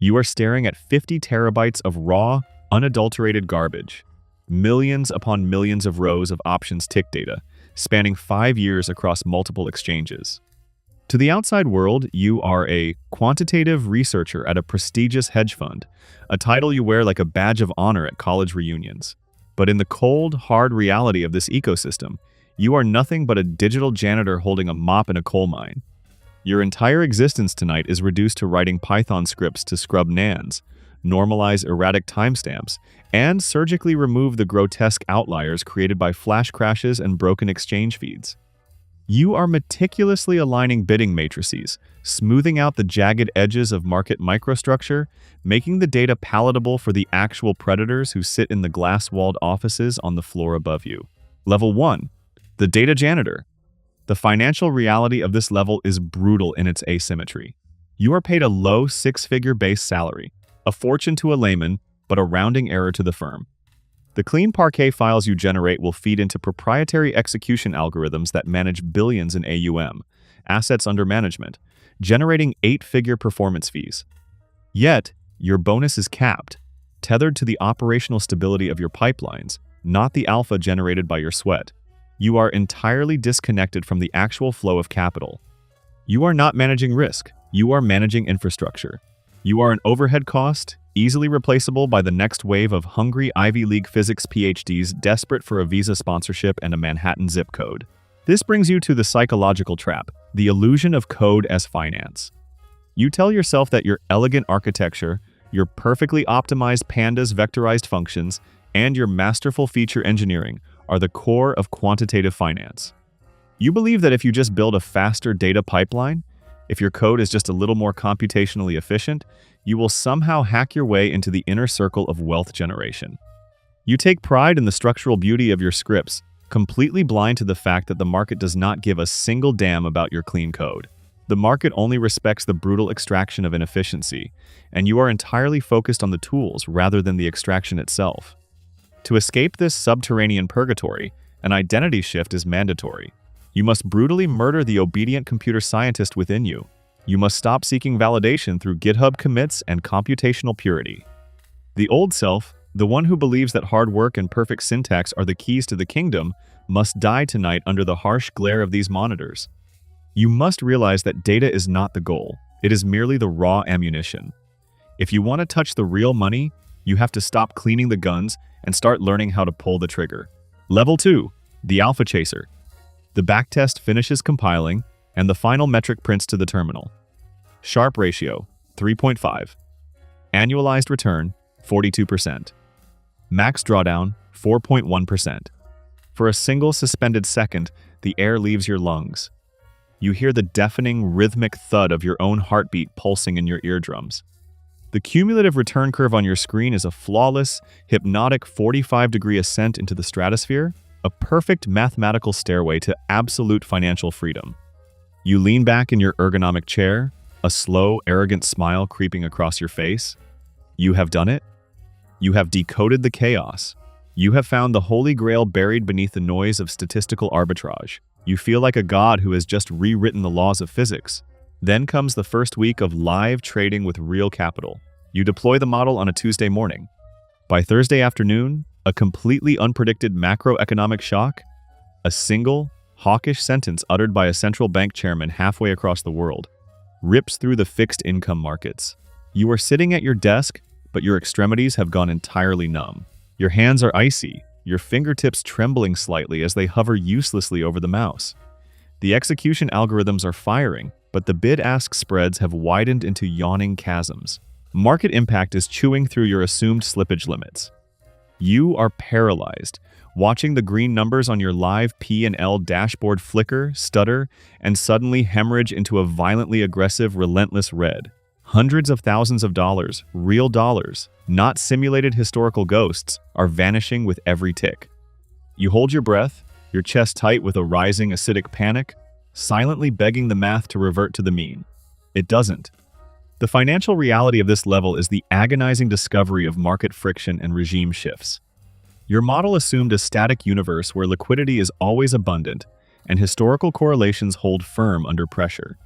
You are staring at 50 terabytes of raw, unadulterated garbage. Millions upon millions of rows of options tick data, spanning 5 years across multiple exchanges. To the outside world, you are a quantitative researcher at a prestigious hedge fund, a title you wear like a badge of honor at college reunions. But in the cold, hard reality of this ecosystem, you are nothing but a digital janitor holding a mop in a coal mine. Your entire existence tonight is reduced to writing Python scripts to scrub nans, normalize erratic timestamps, and surgically remove the grotesque outliers created by flash crashes and broken exchange feeds. You are meticulously aligning bidding matrices, smoothing out the jagged edges of market microstructure, making the data palatable for the actual predators who sit in the glass-walled offices on the floor above you. Level 1. The Data Janitor. The financial reality of this level is brutal in its asymmetry. You are paid a low six-figure base salary, a fortune to a layman, but a rounding error to the firm. The clean parquet files you generate will feed into proprietary execution algorithms that manage billions in AUM, assets under management, generating 8-figure performance fees. Yet, your bonus is capped, tethered to the operational stability of your pipelines, not the alpha generated by your sweat. You are entirely disconnected from the actual flow of capital. You are not managing risk, you are managing infrastructure. You are an overhead cost, easily replaceable by the next wave of hungry Ivy League physics PhDs desperate for a visa sponsorship and a Manhattan zip code. This brings you to the psychological trap, the illusion of code as finance. You tell yourself that your elegant architecture, your perfectly optimized pandas vectorized functions, and your masterful feature engineering are the core of quantitative finance. You believe that if you just build a faster data pipeline, if your code is just a little more computationally efficient, you will somehow hack your way into the inner circle of wealth generation. You take pride in the structural beauty of your scripts, completely blind to the fact that the market does not give a single damn about your clean code. The market only respects the brutal extraction of inefficiency, and you are entirely focused on the tools rather than the extraction itself. To escape this subterranean purgatory, an identity shift is mandatory. You must brutally murder the obedient computer scientist within you. You must stop seeking validation through GitHub commits and computational purity. The old self, the one who believes that hard work and perfect syntax are the keys to the kingdom, must die tonight under the harsh glare of these monitors. You must realize that data is not the goal. It is merely the raw ammunition. If you want to touch the real money, you have to stop cleaning the guns and start learning how to pull the trigger. Level 2. The Alpha Chaser. The backtest finishes compiling, and the final metric prints to the terminal. Sharpe ratio, 3.5. Annualized return, 42%. Max drawdown, 4.1%. For a single suspended second, the air leaves your lungs. You hear the deafening, rhythmic thud of your own heartbeat pulsing in your eardrums. The cumulative return curve on your screen is a flawless, hypnotic 45-degree ascent into the stratosphere, a perfect mathematical stairway to absolute financial freedom. You lean back in your ergonomic chair, a slow, arrogant smile creeping across your face. You have done it. You have decoded the chaos. You have found the holy grail buried beneath the noise of statistical arbitrage. You feel like a god who has just rewritten the laws of physics. Then comes the first week of live trading with real capital. You deploy the model on a Tuesday morning. By Thursday afternoon, a completely unpredicted macroeconomic shock, a single, hawkish sentence uttered by a central bank chairman halfway across the world, rips through the fixed income markets. You are sitting at your desk, but your extremities have gone entirely numb. Your hands are icy, your fingertips trembling slightly as they hover uselessly over the mouse. The execution algorithms are firing, but the bid-ask spreads have widened into yawning chasms. Market impact is chewing through your assumed slippage limits. You are paralyzed, watching the green numbers on your live P&L dashboard flicker, stutter, and suddenly hemorrhage into a violently aggressive, relentless red. Hundreds of thousands of dollars, real dollars, not simulated historical ghosts, are vanishing with every tick. You hold your breath, your chest tight with a rising acidic panic, silently begging the math to revert to the mean. It doesn't. The financial reality of this level is the agonizing discovery of market friction and regime shifts. Your model assumed a static universe where liquidity is always abundant and historical correlations hold firm under pressure.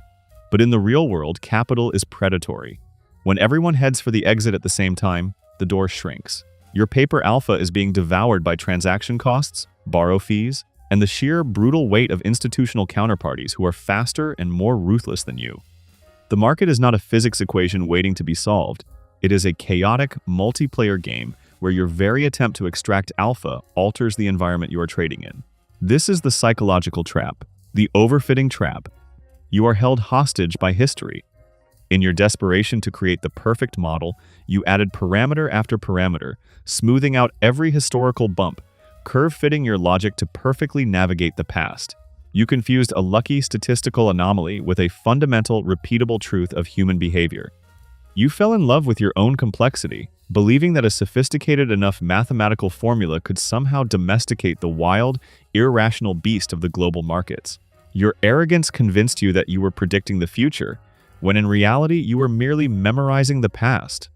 But in the real world, capital is predatory. When everyone heads for the exit at the same time, the door shrinks. Your paper alpha is being devoured by transaction costs, borrow fees, and the sheer brutal weight of institutional counterparties who are faster and more ruthless than you. The market is not a physics equation waiting to be solved. It is a chaotic, multiplayer game where your very attempt to extract alpha alters the environment you are trading in. This is the psychological trap, the overfitting trap. You are held hostage by history. In your desperation to create the perfect model, you added parameter after parameter, smoothing out every historical bump, curve-fitting your logic to perfectly navigate the past. You confused a lucky statistical anomaly with a fundamental, repeatable truth of human behavior. You fell in love with your own complexity, believing that a sophisticated enough mathematical formula could somehow domesticate the wild, irrational beast of the global markets. Your arrogance convinced you that you were predicting the future, when in reality you were merely memorizing the past.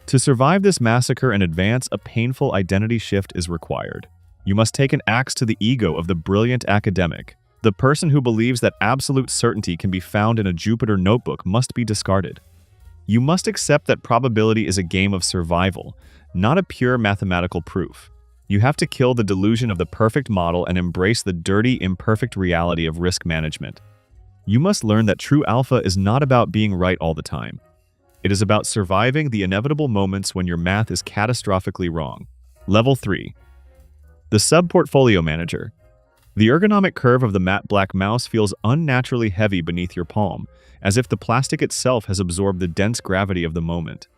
To survive this massacre and advance, a painful identity shift is required. You must take an axe to the ego of the brilliant academic. The person who believes that absolute certainty can be found in a Jupyter notebook must be discarded. You must accept that probability is a game of survival, not a pure mathematical proof. You have to kill the delusion of the perfect model and embrace the dirty, imperfect reality of risk management. You must learn that true alpha is not about being right all the time. It is about surviving the inevitable moments when your math is catastrophically wrong. Level 3. The Subportfolio Manager. The ergonomic curve of the matte black mouse feels unnaturally heavy beneath your palm, as if the plastic itself has absorbed the dense gravity of the moment.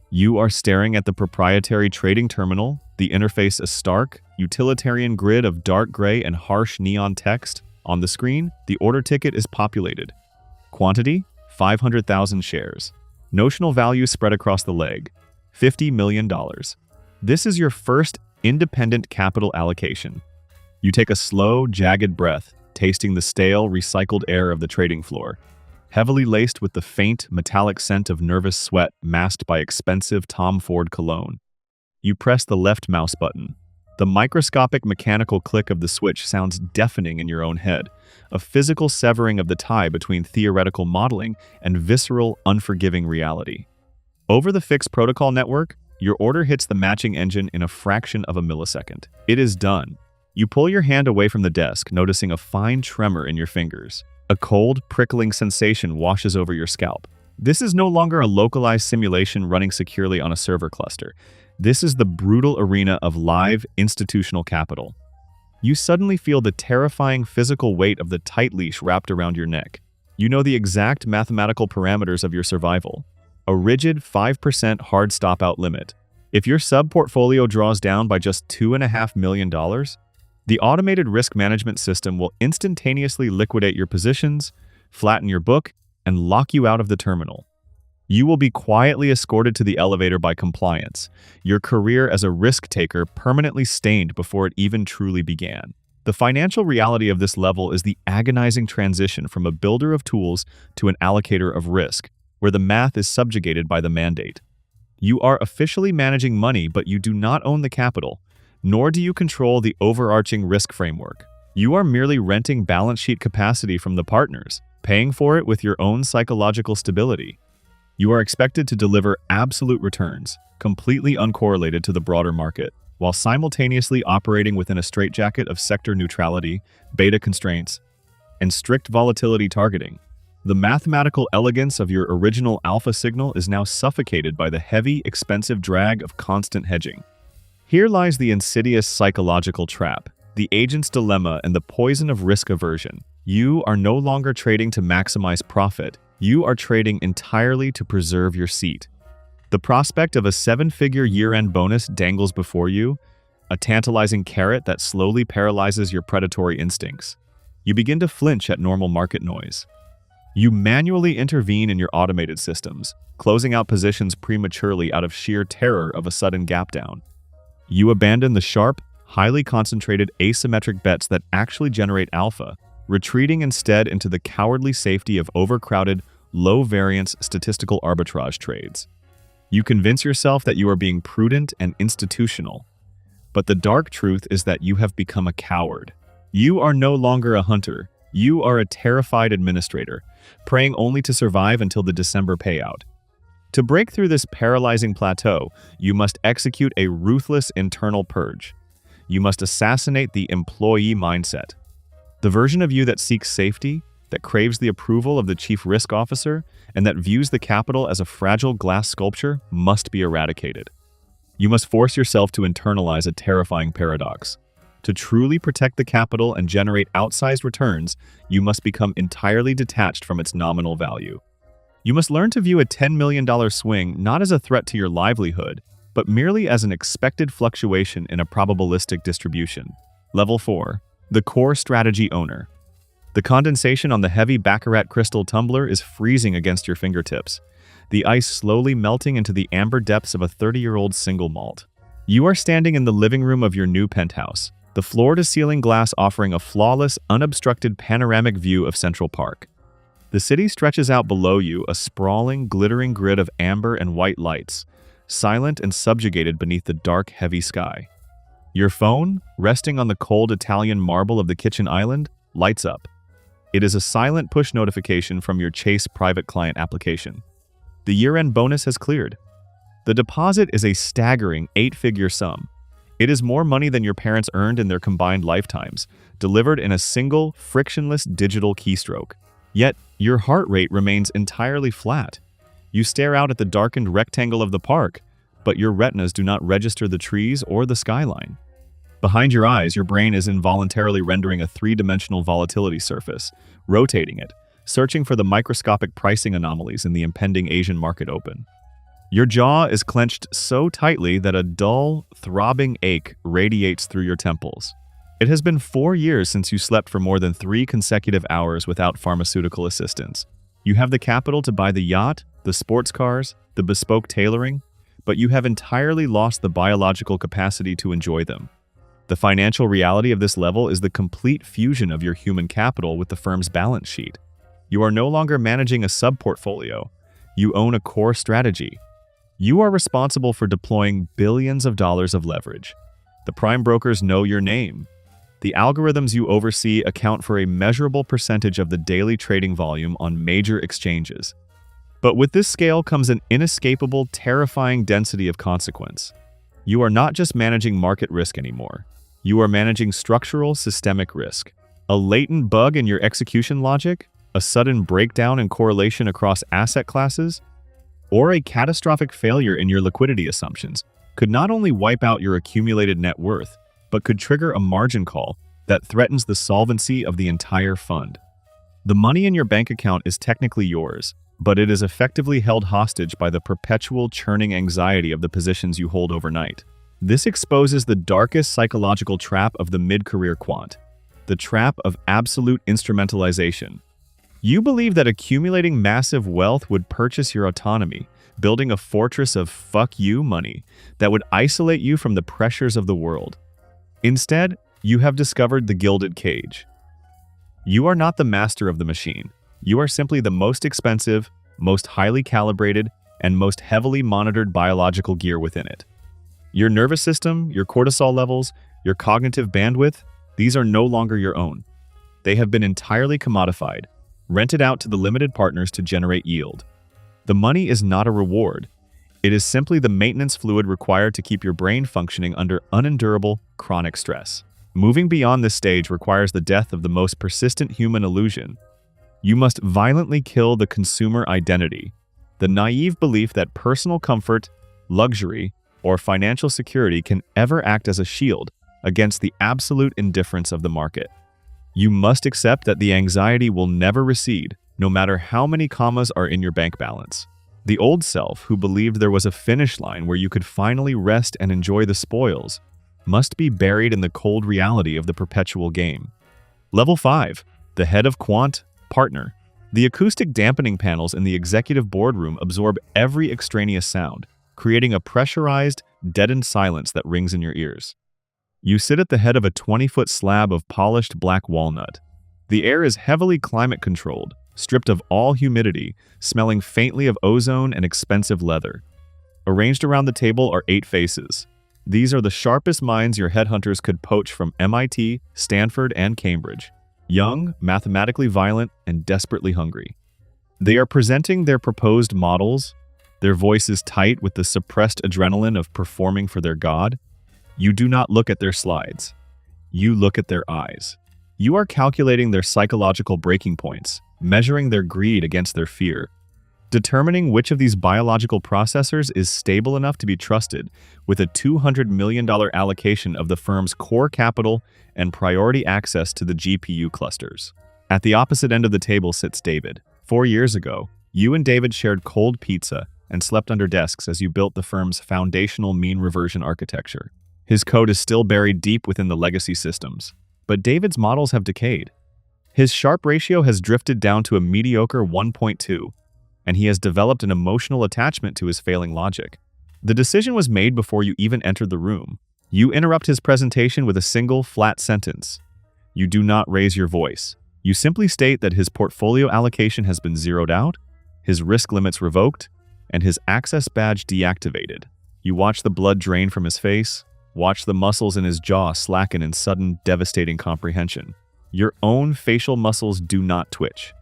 You are staring at the proprietary trading terminal, the interface a stark, utilitarian grid of dark gray and harsh neon text. On the screen, the order ticket is populated. Quantity, 500,000 shares. Notional value spread across the leg, $50 million. This is your first independent capital allocation. You take a slow, jagged breath, tasting the stale, recycled air of the trading floor, heavily laced with the faint, metallic scent of nervous sweat masked by expensive Tom Ford cologne. You press the left mouse button. The microscopic mechanical click of the switch sounds deafening in your own head, a physical severing of the tie between theoretical modeling and visceral, unforgiving reality. Over the fixed protocol network, your order hits the matching engine in a fraction of a millisecond. It is done. You pull your hand away from the desk, noticing a fine tremor in your fingers. A cold, prickling sensation washes over your scalp. This is no longer a localized simulation running securely on a server cluster. This is the brutal arena of live, institutional capital. You suddenly feel the terrifying physical weight of the tight leash wrapped around your neck. You know the exact mathematical parameters of your survival. A rigid 5% hard stop-out limit. If your sub-portfolio draws down by just $2.5 million, the automated risk management system will instantaneously liquidate your positions, flatten your book, and lock you out of the terminal. You will be quietly escorted to the elevator by compliance, your career as a risk-taker permanently stained before it even truly began. The financial reality of this level is the agonizing transition from a builder of tools to an allocator of risk, where the math is subjugated by the mandate. You are officially managing money, but you do not own the capital, nor do you control the overarching risk framework. You are merely renting balance sheet capacity from the partners, paying for it with your own psychological stability. You are expected to deliver absolute returns, completely uncorrelated to the broader market, while simultaneously operating within a straitjacket of sector neutrality, beta constraints, and strict volatility targeting. The mathematical elegance of your original alpha signal is now suffocated by the heavy, expensive drag of constant hedging. Here lies the insidious psychological trap, the agent's dilemma, and the poison of risk aversion. You are no longer trading to maximize profit. You are trading entirely to preserve your seat. The prospect of a 7-figure year-end bonus dangles before you, a tantalizing carrot that slowly paralyzes your predatory instincts. You begin to flinch at normal market noise. You manually intervene in your automated systems, closing out positions prematurely out of sheer terror of a sudden gap down. You abandon the sharp, highly concentrated asymmetric bets that actually generate alpha, retreating instead into the cowardly safety of overcrowded, low-variance statistical arbitrage trades. You convince yourself that you are being prudent and institutional, but the dark truth is that you have become a coward. You are no longer a hunter. You are a terrified administrator, praying only to survive until the December payout. To break through this paralyzing plateau, you must execute a ruthless internal purge. You must assassinate the employee mindset. The version of you that seeks safety, that craves the approval of the chief risk officer, and that views the capital as a fragile glass sculpture must be eradicated. You must force yourself to internalize a terrifying paradox. To truly protect the capital and generate outsized returns, you must become entirely detached from its nominal value. You must learn to view a $10 million swing not as a threat to your livelihood, but merely as an expected fluctuation in a probabilistic distribution. Level 4. The Core Strategy Owner. The condensation on the heavy baccarat crystal tumbler is freezing against your fingertips, the ice slowly melting into the amber depths of a 30-year-old single malt. You are standing in the living room of your new penthouse, the floor-to-ceiling glass offering a flawless, unobstructed panoramic view of Central Park. The city stretches out below you, a sprawling, glittering grid of amber and white lights, silent and subjugated beneath the dark, heavy sky. Your phone, resting on the cold Italian marble of the kitchen island, lights up. It is a silent push notification from your Chase private client application. The year-end bonus has cleared. The deposit is a staggering 8-figure sum. It is more money than your parents earned in their combined lifetimes, delivered in a single, frictionless digital keystroke. Yet, your heart rate remains entirely flat. You stare out at the darkened rectangle of the park, but your retinas do not register the trees or the skyline. Behind your eyes, your brain is involuntarily rendering a 3-dimensional volatility surface, rotating it, searching for the microscopic pricing anomalies in the impending Asian market open. Your jaw is clenched so tightly that a dull, throbbing ache radiates through your temples. It has been 4 years since you slept for more than 3 consecutive hours without pharmaceutical assistance. You have the capital to buy the yacht, the sports cars, the bespoke tailoring, but you have entirely lost the biological capacity to enjoy them. The financial reality of this level is the complete fusion of your human capital with the firm's balance sheet. You are no longer managing a sub-portfolio. You own a core strategy. You are responsible for deploying billions of dollars of leverage. The prime brokers know your name. The algorithms you oversee account for a measurable percentage of the daily trading volume on major exchanges. But with this scale comes an inescapable, terrifying density of consequence. You are not just managing market risk anymore. You are managing structural, systemic risk. A latent bug in your execution logic, a sudden breakdown in correlation across asset classes, or a catastrophic failure in your liquidity assumptions could not only wipe out your accumulated net worth, but could trigger a margin call that threatens the solvency of the entire fund. The money in your bank account is technically yours, but it is effectively held hostage by the perpetual churning anxiety of the positions you hold overnight. This exposes the darkest psychological trap of the mid-career quant, the trap of absolute instrumentalization. You believe that accumulating massive wealth would purchase your autonomy, building a fortress of fuck you money that would isolate you from the pressures of the world. Instead, you have discovered the gilded cage. You are not the master of the machine. You are simply the most expensive, most highly calibrated, and most heavily monitored biological gear within it. Your nervous system, your cortisol levels, your cognitive bandwidth, these are no longer your own. They have been entirely commodified, rented out to the limited partners to generate yield. The money is not a reward. It is simply the maintenance fluid required to keep your brain functioning under unendurable, chronic stress. Moving beyond this stage requires the death of the most persistent human illusion. You must violently kill the consumer identity, the naive belief that personal comfort, luxury, or financial security can ever act as a shield against the absolute indifference of the market. You must accept that the anxiety will never recede, no matter how many commas are in your bank balance. The old self, who believed there was a finish line where you could finally rest and enjoy the spoils, must be buried in the cold reality of the perpetual game. Level 5. The head of Quant, partner. The acoustic dampening panels in the executive boardroom absorb every extraneous sound, creating a pressurized, deadened silence that rings in your ears. You sit at the head of a 20-foot slab of polished black walnut. The air is heavily climate-controlled, stripped of all humidity, smelling faintly of ozone and expensive leather. Arranged around the table are 8 faces. These are the sharpest minds your headhunters could poach from MIT, Stanford, and Cambridge. Young, mathematically violent, and desperately hungry. They are presenting their proposed models, Their voice is tight with the suppressed adrenaline of performing for their god. You do not look at their slides. You look at their eyes. You are calculating their psychological breaking points, measuring their greed against their fear, determining which of these biological processors is stable enough to be trusted with a $200 million allocation of the firm's core capital and priority access to the GPU clusters. At the opposite end of the table sits David. 4 years ago, you and David shared cold pizza and slept under desks as you built the firm's foundational mean reversion architecture. His code is still buried deep within the legacy systems, but David's models have decayed. His Sharpe ratio has drifted down to a mediocre 1.2, and he has developed an emotional attachment to his failing logic. The decision was made before you even entered the room. You interrupt his presentation with a single, flat sentence. You do not raise your voice. You simply state that his portfolio allocation has been zeroed out, his risk limits revoked, and his access badge deactivated. You watch the blood drain from his face, watch the muscles in his jaw slacken in sudden, devastating comprehension. Your own facial muscles do not twitch.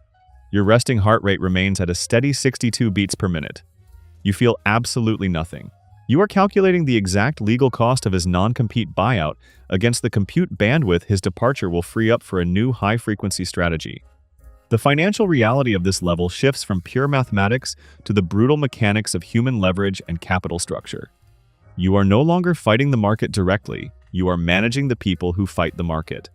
Your resting heart rate remains at a steady 62 beats per minute. You feel absolutely nothing. You are calculating the exact legal cost of his non-compete buyout against the compute bandwidth his departure will free up for a new high-frequency strategy. The financial reality of this level shifts from pure mathematics to the brutal mechanics of human leverage and capital structure. You are no longer fighting the market directly, you are managing the people who fight the market.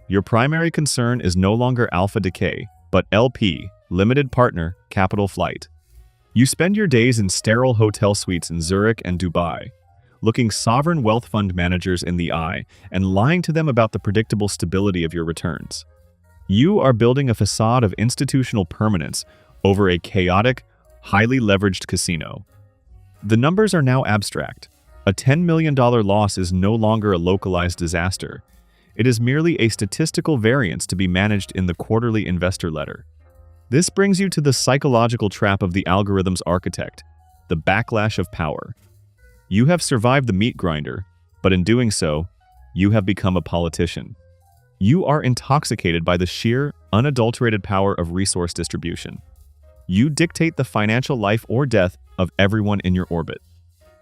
Your primary concern is no longer alpha decay, but LP, limited partner, capital flight. You spend your days in sterile hotel suites in Zurich and Dubai, looking sovereign wealth fund managers in the eye and lying to them about the predictable stability of your returns. You are building a facade of institutional permanence over a chaotic, highly leveraged casino. The numbers are now abstract. A $10 million loss is no longer a localized disaster. It is merely a statistical variance to be managed in the quarterly investor letter. This brings you to the psychological trap of the algorithm's architect, the backlash of power. You have survived the meat grinder, but in doing so, you have become a politician. You are intoxicated by the sheer, unadulterated power of resource distribution. You dictate the financial life or death of everyone in your orbit.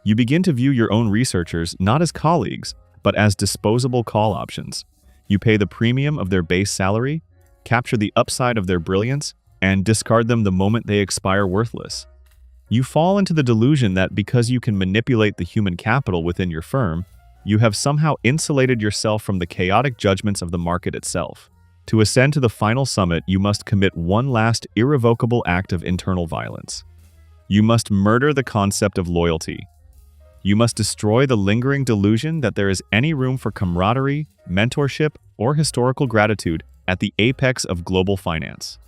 You begin to view your own researchers not as colleagues, but as disposable call options. You pay the premium of their base salary, capture the upside of their brilliance, and discard them the moment they expire worthless. You fall into the delusion that because you can manipulate the human capital within your firm, you have somehow insulated yourself from the chaotic judgments of the market itself. To ascend to the final summit, you must commit one last irrevocable act of internal violence. You must murder the concept of loyalty. You must destroy the lingering delusion that there is any room for camaraderie, mentorship, or historical gratitude at the apex of global finance.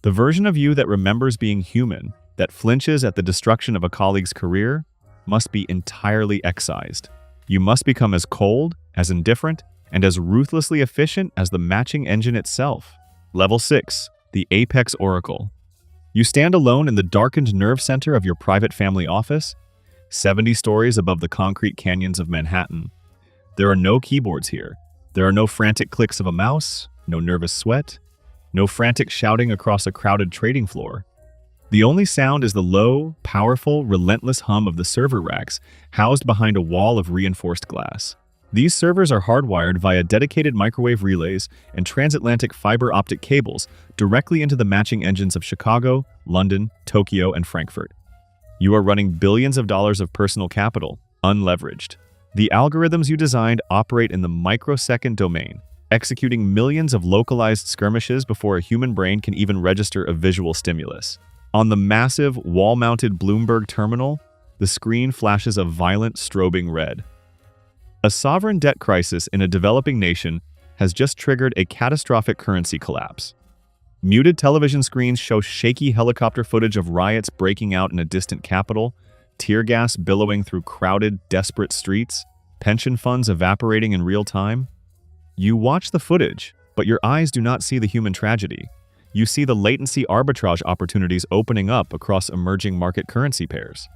The version of you that remembers being human, that flinches at the destruction of a colleague's career, must be entirely excised. You must become as cold, as indifferent, and as ruthlessly efficient as the matching engine itself. Level 6, the Apex Oracle. You stand alone in the darkened nerve center of your private family office, 70 stories above the concrete canyons of Manhattan. There are no keyboards here. There are no frantic clicks of a mouse, no nervous sweat, no frantic shouting across a crowded trading floor. The only sound is the low, powerful, relentless hum of the server racks housed behind a wall of reinforced glass. These servers are hardwired via dedicated microwave relays and transatlantic fiber optic cables directly into the matching engines of Chicago, London, Tokyo, and Frankfurt. You are running billions of dollars of personal capital, unleveraged. The algorithms you designed operate in the microsecond domain, executing millions of localized skirmishes before a human brain can even register a visual stimulus. On the massive, wall-mounted Bloomberg terminal, the screen flashes a violent, strobing red. A sovereign debt crisis in a developing nation has just triggered a catastrophic currency collapse. Muted television screens show shaky helicopter footage of riots breaking out in a distant capital, tear gas billowing through crowded, desperate streets, pension funds evaporating in real time. You watch the footage, but your eyes do not see the human tragedy. You see the latency arbitrage opportunities opening up across emerging market currency pairs.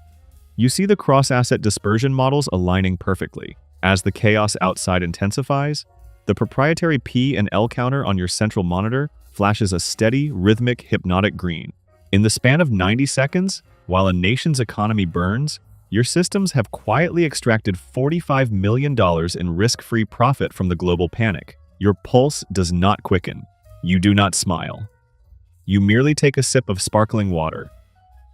You see the cross-asset dispersion models aligning perfectly. As the chaos outside intensifies, the proprietary P and L counter on your central monitor flashes a steady, rhythmic, hypnotic green. In the span of 90 seconds, While a nation's economy burns, your systems have quietly extracted $45 million in risk-free profit from the global panic. Your pulse does not quicken. You do not smile. You merely take a sip of sparkling water.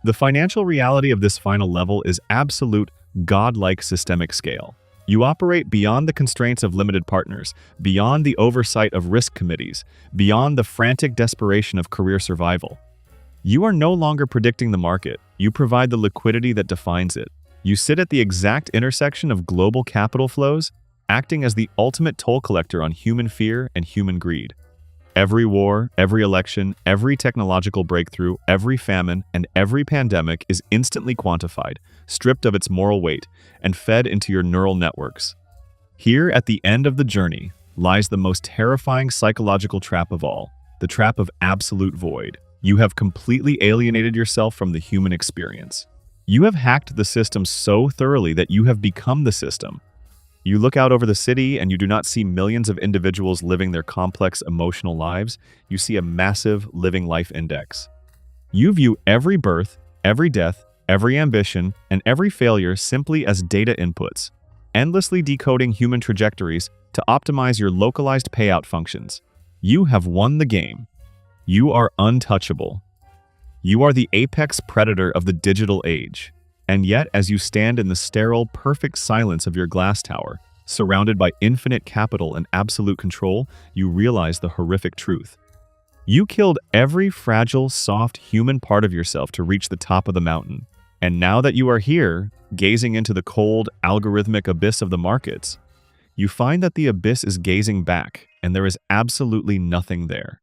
The financial reality of this final level is absolute, godlike systemic scale. You operate beyond the constraints of limited partners, beyond the oversight of risk committees, beyond the frantic desperation of career survival. You are no longer predicting the market. You provide the liquidity that defines it. You sit at the exact intersection of global capital flows, acting as the ultimate toll collector on human fear and human greed. Every war, every election, every technological breakthrough, every famine, and every pandemic is instantly quantified, stripped of its moral weight, and fed into your neural networks. Here, at the end of the journey, lies the most terrifying psychological trap of all, the trap of absolute void. You have completely alienated yourself from the human experience. You have hacked the system so thoroughly that you have become the system. You look out over the city and you do not see millions of individuals living their complex emotional lives. You see a massive living life index. You view every birth, every death, every ambition, and every failure simply as data inputs, endlessly decoding human trajectories to optimize your localized payout functions. You have won the game. You are untouchable. You are the apex predator of the digital age. And yet, as you stand in the sterile, perfect silence of your glass tower, surrounded by infinite capital and absolute control, you realize the horrific truth. You killed every fragile, soft human part of yourself to reach the top of the mountain. And now that you are here, gazing into the cold, algorithmic abyss of the markets, you find that the abyss is gazing back, and there is absolutely nothing there.